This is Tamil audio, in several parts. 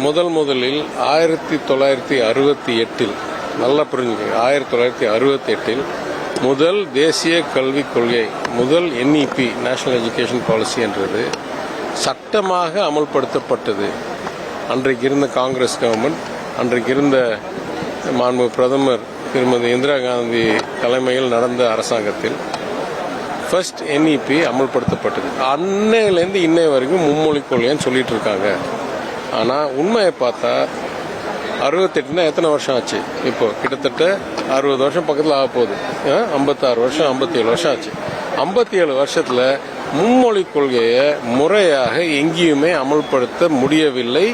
முதலில் 1968 நல்லா புரிஞ்சுக்கங்க, 1968 முதல் தேசிய கல்விக் கொள்கை, முதல் NEP நேஷனல் எஜுகேஷன் பாலிசி என்றது சட்டமாக அமல்படுத்தப்பட்டது. அன்றைக்கு இருந்த காங்கிரஸ் கவர்மெண்ட், அன்றைக்கு இருந்த மாண்பு பிரதமர் திருமதி இந்திரா காந்தி தலைமையில் நடந்த அரசாங்கத்தில் ஃபர்ஸ்ட் NEP அமல்படுத்தப்பட்டது. அன்னையிலேருந்து இன்னை வரைக்கும் மும்மொழி கொள்கைன்னு சொல்லிட்டு இருக்காங்க. ஆனால் உண்மையை பார்த்தா 68னா எத்தனை வருஷம் ஆச்சு? இப்போ கிட்டத்தட்ட 60 வருஷம் பக்கத்தில் ஆக போகுது. 56 வருஷம், 57 வருஷம் ஆச்சு. 57 வருஷத்தில் மும்மொழி கொள்கையை முறையாக எங்கேயுமே அமல்படுத்த முடியவில்லை,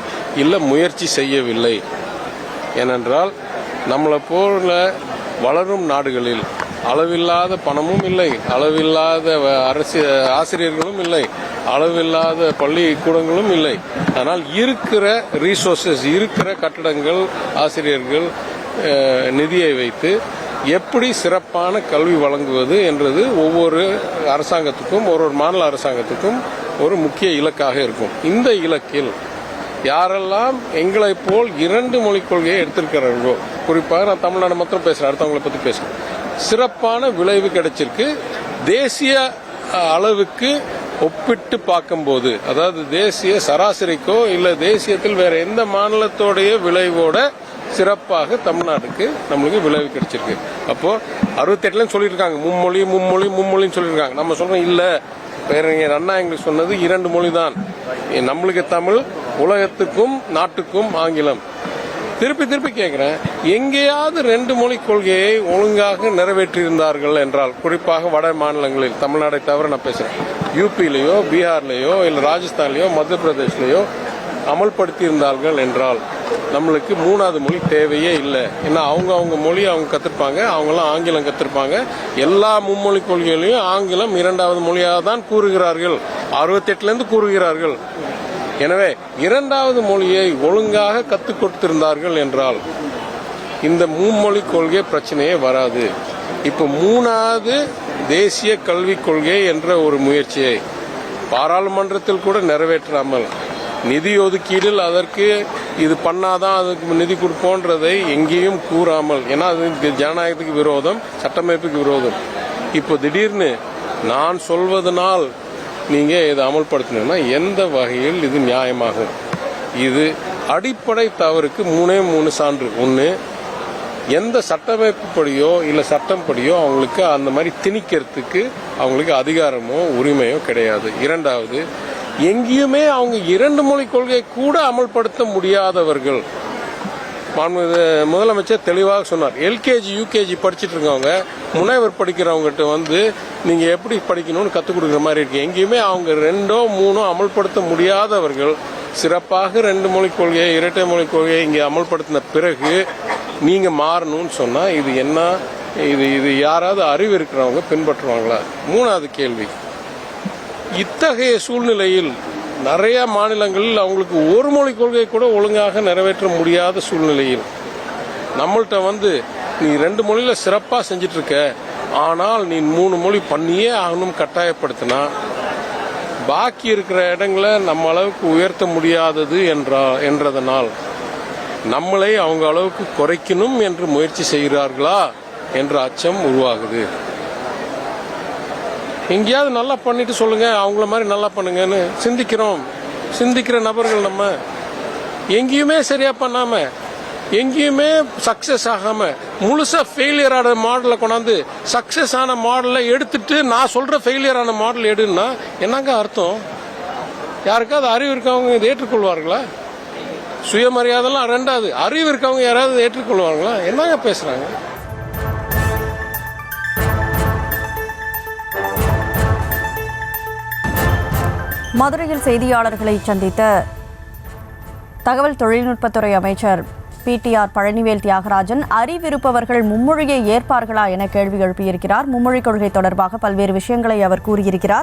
இல்லை முயற்சி செய்யவில்லை. ஏனென்றால் நம்மளை போல வளரும் நாடுகளில் அளவில்லாத பணமும் இல்லை, அளவில்லாத ஆசிரியர்களும் இல்லை, அளவில்லாத பள்ளிக்கூடங்களும் இல்லை. ஆனால் இருக்கிற ரிசோர்சஸ், இருக்கிற கட்டடங்கள், ஆசிரியர்கள், நிதியை வைத்து எப்படி சிறப்பான கல்வி வழங்குவது என்றது ஒவ்வொரு அரசாங்கத்துக்கும், ஒரு மாநில அரசாங்கத்துக்கும் ஒரு முக்கிய இலக்காக இருக்கும். இந்த இலக்கில் யாரெல்லாம் எங்களை போல் 2 மொழிக் கொள்கையை எடுத்திருக்கிறார்களோ, குறிப்பாக நான் தமிழ்நாடு மாத்திரம் பேசுறேன், அடுத்தவங்களை பற்றி பேசுறேன், சிறப்பான விளைவு கிடைச்சிருக்கு. தேசிய அளவுக்கு ஒப்பிட்டு பார்க்கும்போது, அதாவது தேசிய சராசரிக்கோ இல்லை தேசியத்தில் வேற எந்த மாநிலத்தோடைய விளைவோட சிறப்பாக தமிழ்நாட்டுக்கு நம்மளுக்கு விளைவு கிடைச்சிருக்கு. அப்போ 68 சொல்லிட்டு இருக்காங்க மும்மொழின்னு சொல்லியிருக்காங்க. நம்ம சொல்றோம் இல்ல, பேரறிஞர் அண்ணா எங்களுக்கு சொன்னது 2 மொழி தான். நம்மளுக்கு தமிழ், உலகத்துக்கும் நாட்டுக்கும் ஆங்கிலம். திருப்பி கேட்கிறேன், எங்கேயாவது 2 மொழி கொள்கையை ஒழுங்காக நிறைவேற்றியிருந்தார்கள் என்றால், குறிப்பாக வட மாநிலங்களில், தமிழ்நாடை தவிர நான் பேசுறேன், யூபியிலேயோ பீகார்லேயோ இல்லை ராஜஸ்தான்லேயோ மத்திய பிரதேஷ்லேயோ அமல்படுத்தி இருந்தார்கள் என்றால் நம்மளுக்கு 3வது மொழி தேவையே இல்லை. ஏன்னா அவங்க மொழி அவங்க கற்றுப்பாங்க, அவங்களாம் ஆங்கிலம் கற்றுப்பாங்க. எல்லா மும்மொழி கொள்கைகளையும் ஆங்கிலம் 2வது மொழியாக தான் கூறுகிறார்கள், 68லேருந்து கூறுகிறார்கள். எனவே 2வது மொழியை ஒழுங்காக கற்றுக் கொடுத்திருந்தார்கள் என்றால் இந்த மும்மொழி கொள்கை பிரச்சனையே வராது. இப்போ 3வது தேசிய கல்விக் கொள்கை என்ற ஒரு முயற்சியை பாராளுமன்றத்தில் கூட நிறைவேற்றாமல், நிதி ஒதுக்கீடில் அதற்கு இது பண்ணாதான் அதுக்கு நிதி கொடுப்போன்றதை எங்கேயும் கூறாமல், ஏன்னா அது ஜனநாயகத்துக்கு விரோதம், சட்டமைப்புக்கு விரோதம். இப்போ திடீர்னு நான் சொல்வதனால் நீங்க இதை அமல்படுத்தினா எந்த வகையில் இது நியாயமாகும்? இது அடிப்படை தவறுக்கு 3 சான்று. ஒன்று, எந்த சட்டமைப்பு படியோ இல்லை சட்டம் படியோ அவங்களுக்கு அந்த மாதிரி திணிக்கிறதுக்கு அவங்களுக்கு அதிகாரமோ உரிமையோ கிடையாது. 2வது, எங்கேயுமே அவங்க 2 மொழி கொள்கையை கூட அமல்படுத்த முடியாதவர்கள். முதலமைச்சர் தெளிவாக சொன்னார், LKG UKG படிச்சுட்டு இருக்கவங்க முனைவர் படிக்கிறவங்ககிட்ட நீங்க எப்படி படிக்கணும்னு கற்றுக் கொடுக்குற மாதிரி இருக்கு. எங்கேயுமே அவங்க 2 3 அமல்படுத்த முடியாதவர்கள் சிறப்பாக 2 மொழி கொள்கையை, இரட்டை மொழி கொள்கையை இங்கே அமல்படுத்தின பிறகு நீங்க மாறணும்னு சொன்னா இது என்ன? இது யாராவது அறிவு இருக்கிறவங்க பின்பற்றுவாங்களா? 3வது கேள்வி, இத்தகைய சூழ்நிலையில் நிறைய மாநிலங்களில் அவங்களுக்கு 1 மொழி கொள்கை கூட ஒழுங்காக நிறைவேற்ற முடியாத சூழ்நிலையில் நம்மள்கிட்ட நீ 2 மொழியில சிறப்பாக செஞ்சிட்டு இருக்க, ஆனால் நீ 3 மொழி பண்ணியே ஆகணும் கட்டாயப்படுத்தினா பாக்கி இருக்கிற இடங்களை நம்ம அளவுக்கு உயர்த்த முடியாதது என்றதனால் நம்மளை அவங்க அளவுக்கு குறைக்கணும் என்று முயற்சி செய்கிறார்களா என்ற அச்சம் உருவாகுது. எங்கேயாவது நல்லா பண்ணிட்டு சொல்லுங்க, அவங்கள மாதிரி நல்லா பண்ணுங்கன்னு சிந்திக்கிற நபர்கள் நம்ம. எங்கேயுமே சரியா பண்ணாம, எங்கேயுமே சக்சஸ் ஆகாம, முழுசா ஃபெயிலியர் ஆன மாடலை கொண்டாந்து சக்சஸ் ஆன மாடலை எடுத்துட்டு நான் சொல்ற ஃபெயிலியர் ஆன மாடல் எடுன்னா என்னங்க அர்த்தம்? யாருக்காவது அறிவு இருக்கவங்க இதை ஏற்றுக்கொள்வார்களா? சுயமரியாதைலாம் 2வது, அறிவு இருக்கவங்க யாராவது ஏற்றுக்கொள்வார்களா? என்னங்க பேசுறாங்க? மதுரையில் செய்தியாளர்களை சந்தித்த தகவல் தொழில்நுட்பத்துறை அமைச்சர் PTR பழனிவேல் தியாகராஜன் அறிவிருப்பவர்கள் மும்மொழியை ஏற்பார்களா என கேள்வி எழுப்பியிருக்கிறார். மும்மொழி கொள்கை தொடர்பாக பல்வேறு விஷயங்களை அவர் கூறியிருக்கிறார்.